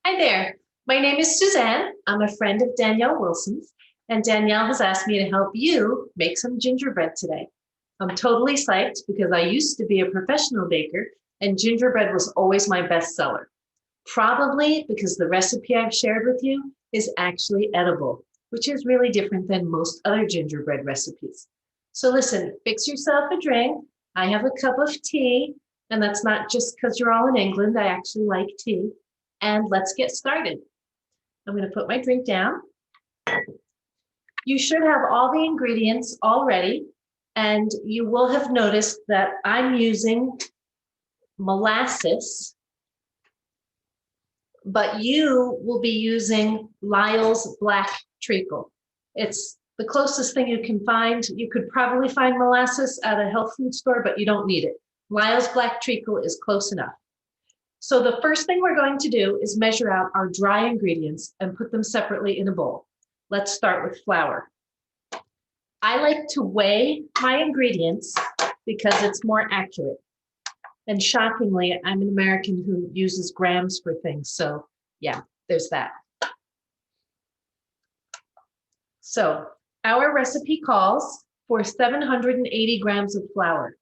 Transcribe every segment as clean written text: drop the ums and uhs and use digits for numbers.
Hi there. My name is Suzanne. I'm a friend of Danielle Wilson's, and Danielle has asked me to help you make some gingerbread today. I'm totally psyched because I used to be a professional baker, and gingerbread was always my best seller. Probably because the recipe I've shared with you is actually edible, which is really different than most other gingerbread recipes. So listen, fix yourself a drink. I have a cup of tea, and that's not just because you're all in England. I actually like tea. And let's get started. I'm going to put my drink down. You should have all the ingredients already, and you will have noticed that I'm using molasses, but you will be using Lyle's black treacle. It's the closest thing you can find. You could probably find molasses at a health food store, but you don't need it. Lyle's black treacle is close enough. So the first thing we're going to do is measure out our dry ingredients and put them separately in a bowl. Let's start with flour. I like to weigh my ingredients because it's more accurate. And shockingly, I'm an American who uses grams for things. So yeah, there's that. So our recipe calls for 780 grams of flour.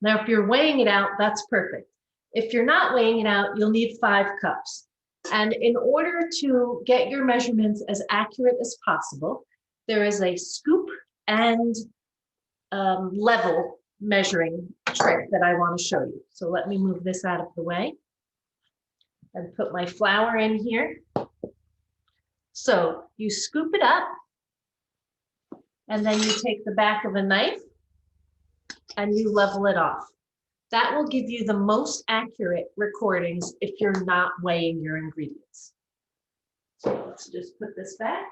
Now, if you're weighing it out, that's perfect. If you're not weighing it out, you'll need 5 cups. And in order to get your measurements as accurate as possible, there is a scoop and level measuring trick that I want to show you. So let me move this out of the way and put my flour in here. So you scoop it up, and then you take the back of a knife and you level it off. That will give you the most accurate recordings if you're not weighing your ingredients. So let's just put this back.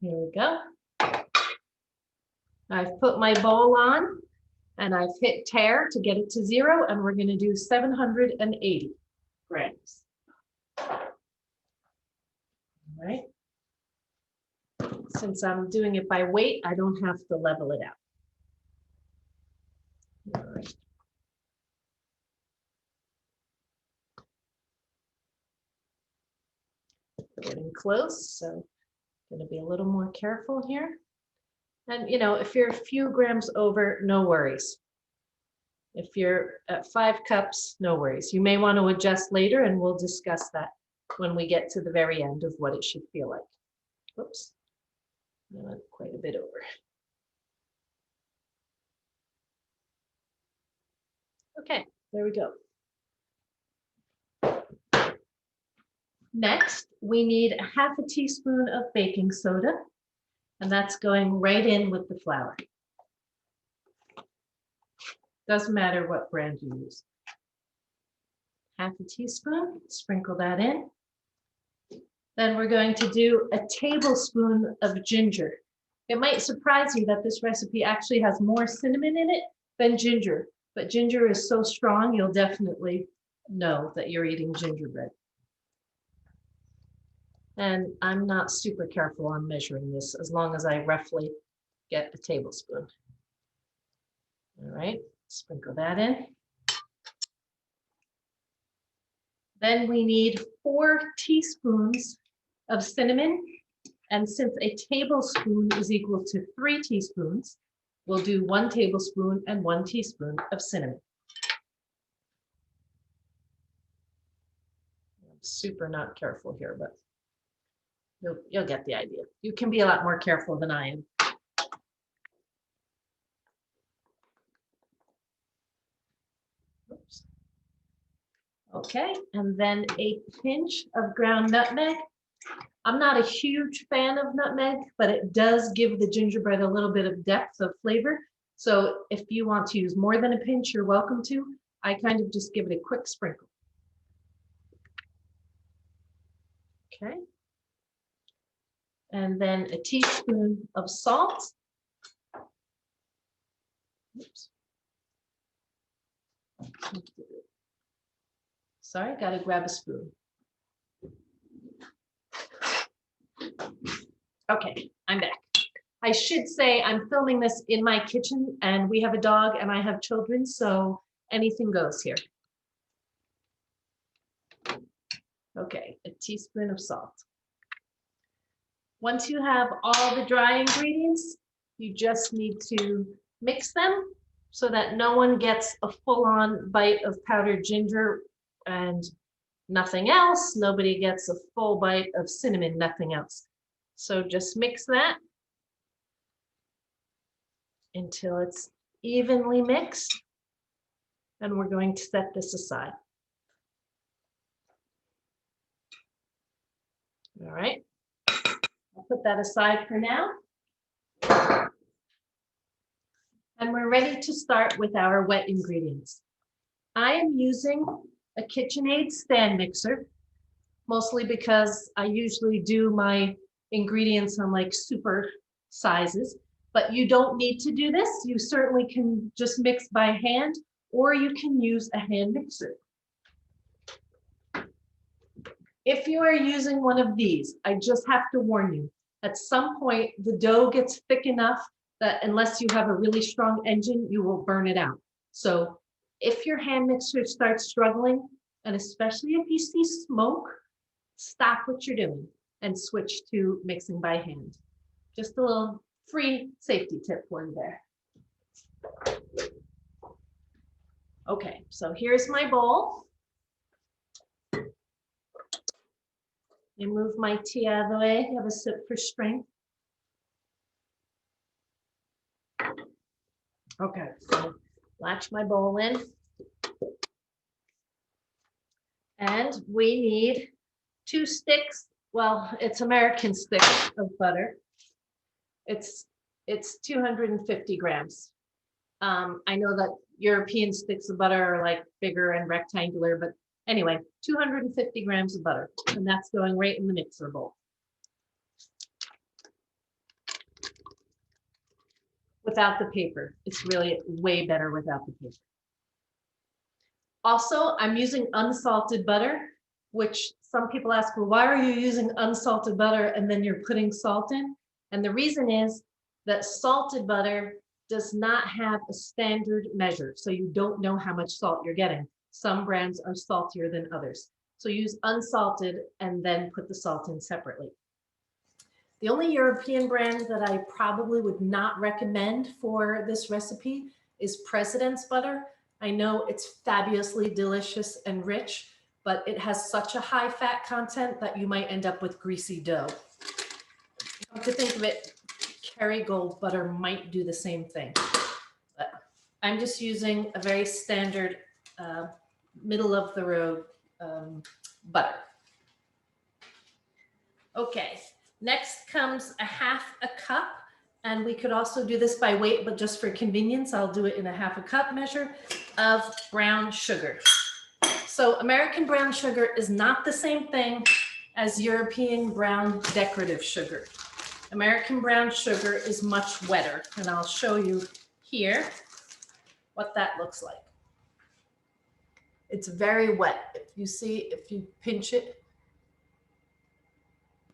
Here we go. I've put my bowl on and I've hit tare to get it to 0, and we're going to do 780 grams. All right. Since I'm doing it by weight, I don't have to level it out. All right. Getting close, so I'm going to be a little more careful here. And you know, if you're a few grams over, no worries. If you're at 5 cups, no worries. You may want to adjust later, and we'll discuss that when we get to the very end of what it should feel like. Oops, I went quite a bit over. Okay, there we go. Next, we need a half a teaspoon of baking soda, and that's going right in with the flour. Doesn't matter what brand you use. Half a teaspoon, sprinkle that in. Then we're going to do a tablespoon of ginger. It might surprise you that this recipe actually has more cinnamon in it than ginger, but ginger is so strong, you'll definitely know that you're eating gingerbread. And I'm not super careful on measuring this, as long as I roughly get a tablespoon. All right, sprinkle that in. Then we need 4 teaspoons of cinnamon. And since a tablespoon is equal to 3 teaspoons, we'll do 1 tablespoon and 1 teaspoon of cinnamon. I'm super not careful here, but you'll get the idea. You can be a lot more careful than I am. Oops. Okay, and then a pinch of ground nutmeg. I'm not a huge fan of nutmeg, but it does give the gingerbread a little bit of depth of flavor. So if you want to use more than a pinch, you're welcome to. I kind of just give it a quick sprinkle. Okay. And then a teaspoon of salt. Oops. Sorry, gotta grab a spoon. Okay, I'm back. I should say I'm filming this in my kitchen, and we have a dog and I have children, so anything goes here. Okay, a teaspoon of salt. Once you have all the dry ingredients, you just need to mix them so that no one gets a full-on bite of powdered ginger and nothing else. Nobody gets a full bite of cinnamon, nothing else. So just mix that until it's evenly mixed. And we're going to set this aside. All right, I'll put that aside for now. And we're ready to start with our wet ingredients. I am using a KitchenAid stand mixer, mostly because I usually do my ingredients on like super sizes, but you don't need to do this. You certainly can just mix by hand, or you can use a hand mixer. If you are using one of these, I just have to warn you, at some point the dough gets thick enough that unless you have a really strong engine, you will burn it out. So if your hand mixer starts struggling, and especially if you see smoke, stop what you're doing and switch to mixing by hand. Just a little free safety tip for you there. Okay, so here's my bowl. You move my tea out of the way, have a sip for strength. Okay, so latch my bowl in. And we need 2 sticks. Well, it's American sticks of butter. It's 250 grams. I know that European sticks of butter are like bigger and rectangular, but anyway, 250 grams of butter, and that's going right in the mixer bowl. Without the paper, it's really way better without the paper. Also, I'm using unsalted butter, which some people ask, well, why are you using unsalted butter and then you're putting salt in? And the reason is that salted butter does not have a standard measure, so you don't know how much salt you're getting. Some brands are saltier than others. So use unsalted and then put the salt in separately. The only European brand that I probably would not recommend for this recipe is President's butter. I know it's fabulously delicious and rich, but it has such a high fat content that you might end up with greasy dough. Come to think of it, Kerrygold butter might do the same thing. But I'm just using a very standard middle of the road butter. Okay, next comes a half a cup. And we could also do this by weight, but just for convenience, I'll do it in a half a cup measure of brown sugar. So American brown sugar is not the same thing as European brown decorative sugar. American brown sugar is much wetter, and I'll show you here what that looks like. It's very wet. If you see, if you pinch it,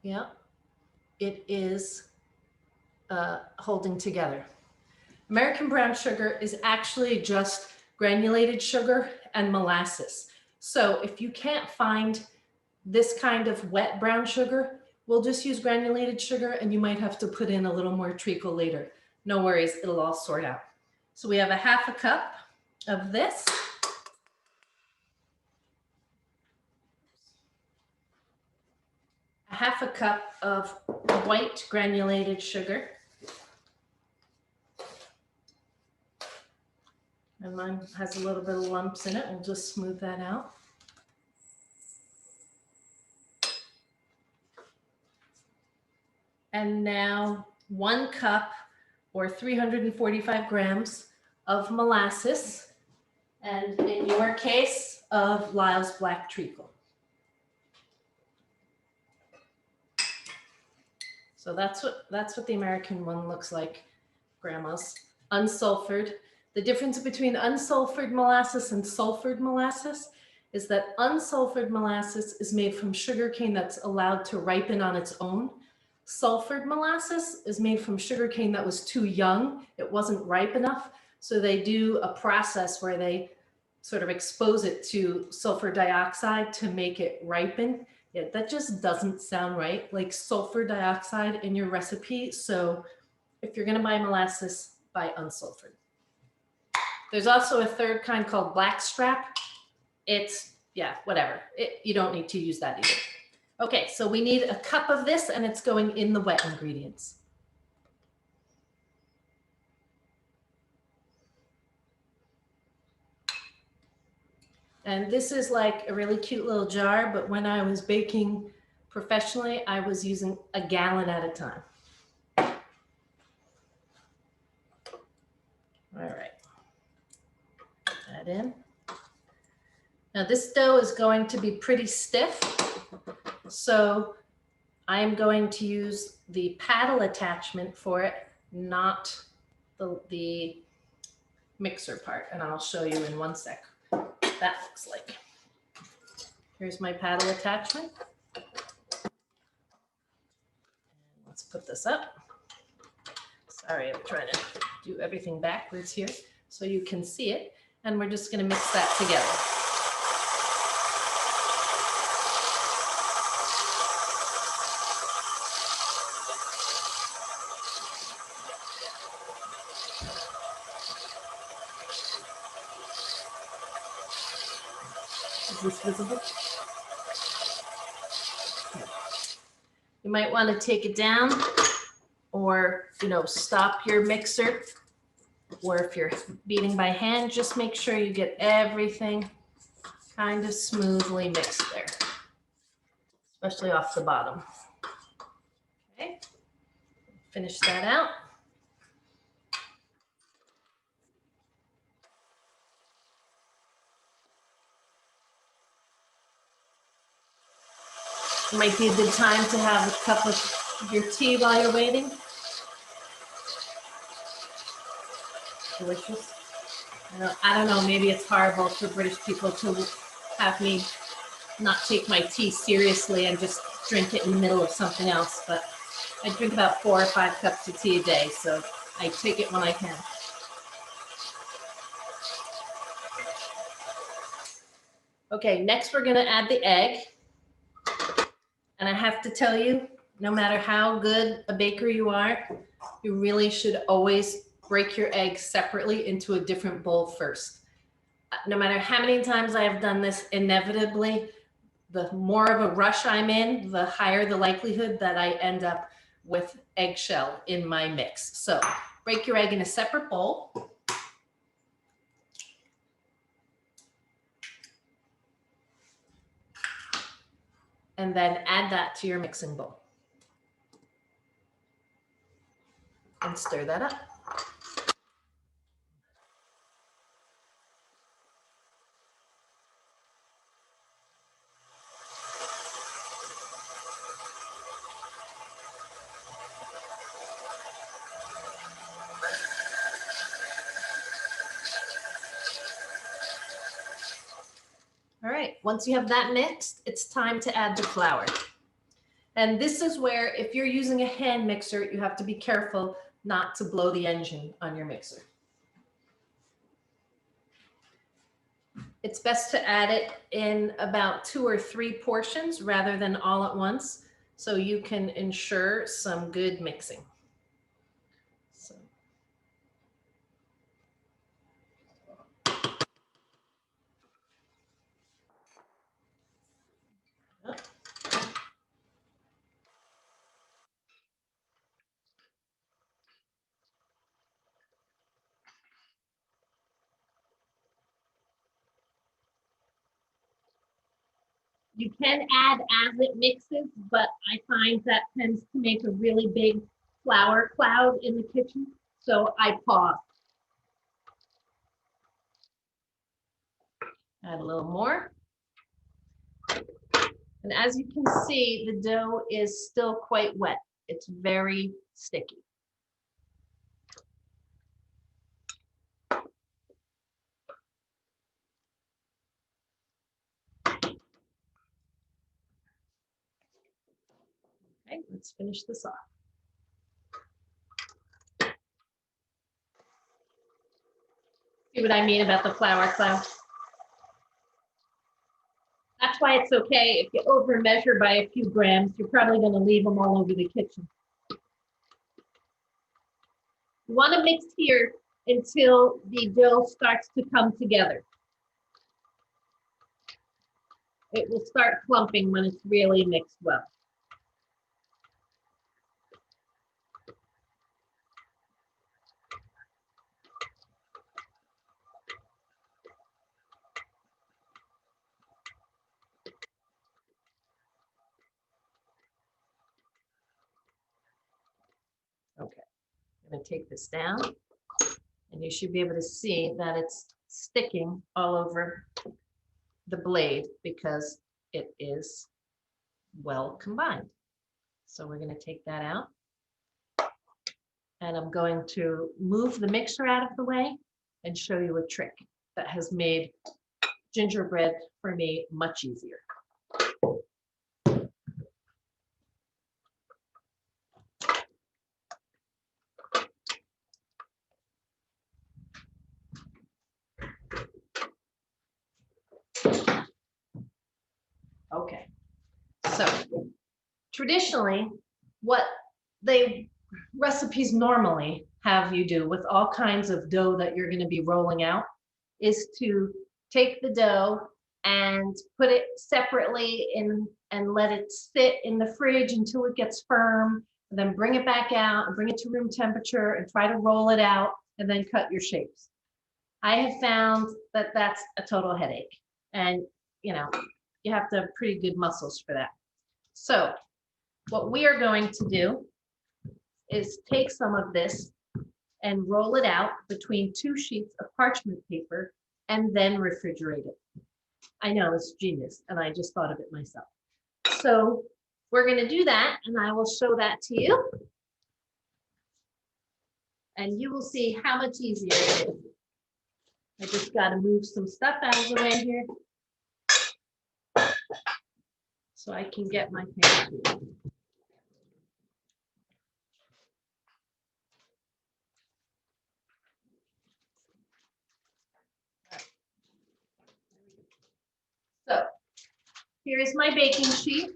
yeah, it is holding together. American brown sugar is actually just granulated sugar and molasses. So if you can't find this kind of wet brown sugar, we'll just use granulated sugar, and you might have to put in a little more treacle later. No worries, it'll all sort out. So we have a half a cup of this. A half a cup of white granulated sugar. And mine has a little bit of lumps in it. We'll just smooth that out. And now 1 cup or 345 grams of molasses. And in your case, of Lyle's black treacle. So that's what the American one looks like, Grandma's. Unsulfured. The difference between unsulfured molasses and sulfured molasses is that unsulfured molasses is made from sugarcane that's allowed to ripen on its own. Sulfured molasses is made from sugarcane that was too young. It wasn't ripe enough. So they do a process where they sort of expose it to sulfur dioxide to make it ripen. Yeah, that just doesn't sound right, like sulfur dioxide in your recipe. So if you're gonna buy molasses, buy unsulfured. There's also a third kind called blackstrap. It's, yeah, whatever. You don't need to use that either. Okay, so we need a cup of this and it's going in the wet ingredients. And this is like a really cute little jar, but when I was baking professionally, I was using a gallon at a time. All right, put that in. Now this dough is going to be pretty stiff, so I'm going to use the paddle attachment for it, not the mixer part, and I'll show you in one sec what that looks like. Here's my paddle attachment. Let's put this up. Sorry, I'm trying to do everything backwards here so you can see it, and we're just going to mix that together. Is this visible? You might want to take it down or, stop your mixer. Or if you're beating by hand, just make sure you get everything kind of smoothly mixed there, especially off the bottom. Okay, finish that out. It might be a good time to have a cup of your tea while you're waiting. Delicious. I don't know, maybe it's horrible for British people to have me not take my tea seriously and just drink it in the middle of something else, but I drink about 4 or 5 cups of tea a day, so I take it when I can. Okay, next we're gonna add the egg. And I have to tell you, no matter how good a baker you are, you really should always break your eggs separately into a different bowl first. No matter how many times I have done this, inevitably, the more of a rush I'm in, the higher the likelihood that I end up with eggshell in my mix. So break your egg in a separate bowl. And then add that to your mixing bowl. And stir that up. All right, once you have that mixed, it's time to add the flour. And this is where, if you're using a hand mixer, you have to be careful not to blow the engine on your mixer. It's best to add it in about 2 or 3 portions rather than all at once, so you can ensure some good mixing. You can add as it mixes, but I find that tends to make a really big flour cloud in the kitchen, so I pause. Add a little more. And as you can see, the dough is still quite wet. It's very sticky. Okay, let's finish this off. See what I mean about the flour cloud? that's why it's okay if you over measure by a few grams. You're probably going to leave them all over the kitchen. You want to mix here until the dough starts to come together. It will start clumping when it's really mixed well. Okay, I'm going to take this down, and you should be able to see that it's sticking all over the blade because it is well combined. So we're going to take that out, and I'm going to move the mixer out of the way and show you a trick that has made gingerbread for me much easier. Okay, so traditionally, what recipes normally have you do with all kinds of dough that you're going to be rolling out is to take the dough and put it separately in and let it sit in the fridge until it gets firm, and then bring it back out and bring it to room temperature and try to roll it out and then cut your shapes. I have found that that's a total headache, and you have to have pretty good muscles for that. So what we are going to do is take some of this and roll it out between 2 sheets of parchment paper and then refrigerate it. I know, it's genius, and I just thought of it myself. So we're going to do that, and I will show that to you. And you will see how much easier it is. I just got to move some stuff out of the way here so I can get my paper. So here is my baking sheet,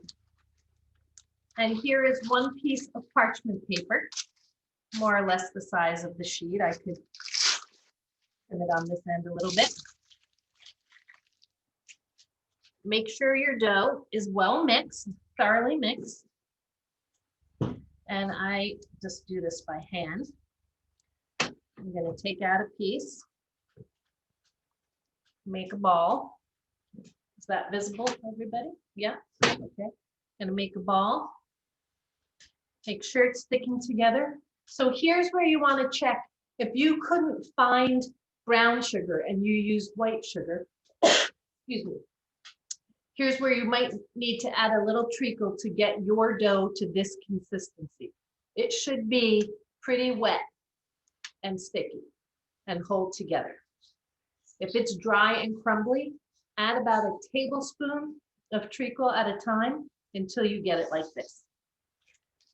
and here is 1 piece of parchment paper, more or less the size of the sheet. I could put it on this end a little bit. Make sure your dough is well mixed, thoroughly mixed. And I just do this by hand. I'm going to take out a piece, make a ball. Is that visible for everybody? Yeah, okay. Going to make a ball. Make sure it's sticking together. So here's where you want to check. If you couldn't find brown sugar and you used white sugar, excuse me, here's where you might need to add a little treacle to get your dough to this consistency. It should be pretty wet and sticky and hold together. If it's dry and crumbly, add about a tablespoon of treacle at a time until you get it like this.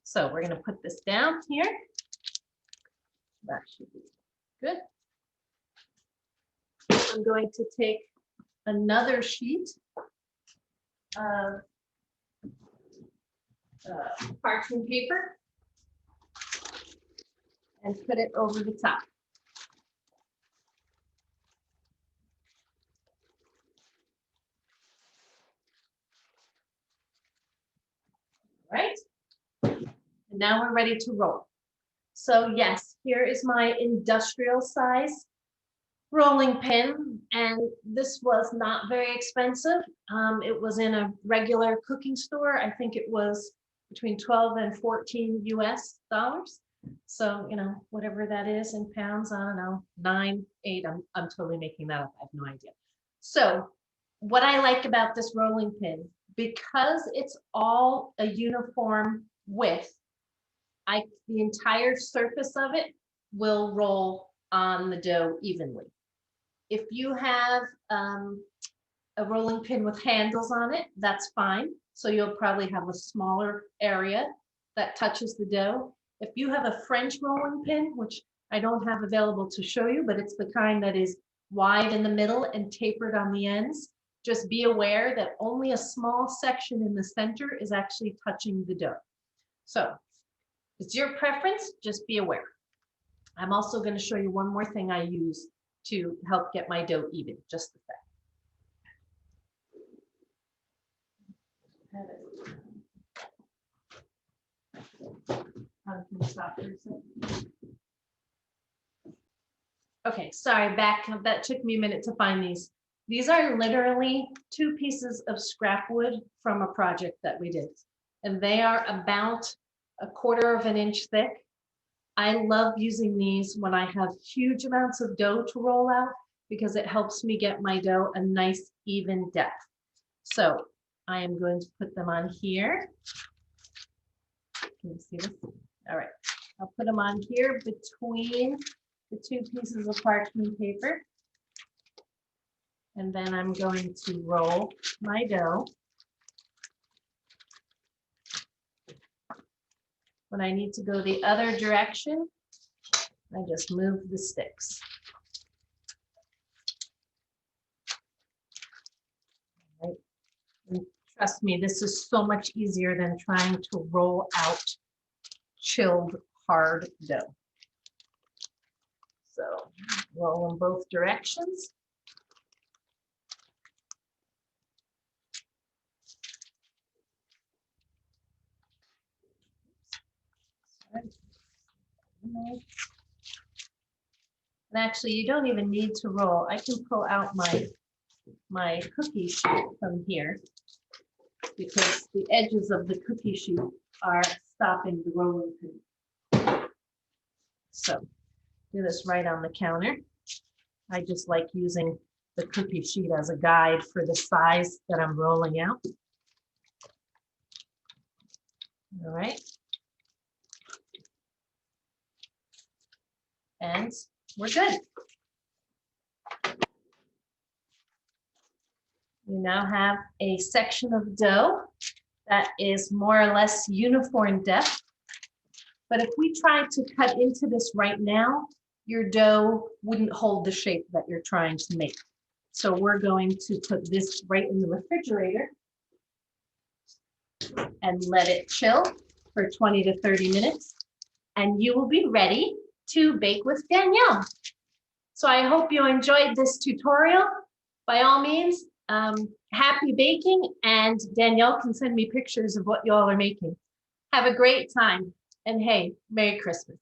So we're going to put this down here. That should be good. I'm going to take another sheet of parchment paper and put it over the top. Right? And now we're ready to roll. So yes, here is my industrial size rolling pin, and this was not very expensive. It was in a regular cooking store. I think it was between 12 and 14 US dollars. So, whatever that is in pounds, I don't know, 9, 8, I'm totally making that up. I have no idea. So what I like about this rolling pin, because it's all a uniform width, the entire surface of it will roll on the dough evenly. If you have a rolling pin with handles on it, that's fine. So you'll probably have a smaller area that touches the dough. If you have a French rolling pin, which I don't have available to show you, but it's the kind that is wide in the middle and tapered on the ends, Just be aware that only a small section in the center is actually touching the dough. So it's your preference, just be aware. I'm also going to show you one more thing I use to help get my dough even, just a sec. Okay, sorry, back. That took me a minute to find these. These are literally 2 pieces of scrap wood from a project that we did. And they are about 1/4 of an inch thick. I love using these when I have huge amounts of dough to roll out because it helps me get my dough a nice even depth. So I am going to put them on here. Can you see this? All right, I'll put them on here between the 2 pieces of parchment paper. And then I'm going to roll my dough. When I need to go the other direction, I just move the sticks. Right. And trust me, this is so much easier than trying to roll out chilled hard dough. So roll in both directions. And actually, you don't even need to roll. I can pull out my cookie sheet from here because the edges of the cookie sheet are stopping the rolling pin. So do this right on the counter. I just like using the cookie sheet as a guide for the size that I'm rolling out. All right. And we're good. We now have a section of dough that is more or less uniform depth. But if we try to cut into this right now, your dough wouldn't hold the shape that you're trying to make. So we're going to put this right in the refrigerator and let it chill for 20 to 30 minutes. And you will be ready to bake with Danielle. So I hope you enjoyed this tutorial. By all means, happy baking, and Danielle can send me pictures of what you all are making. Have a great time, and hey, Merry Christmas.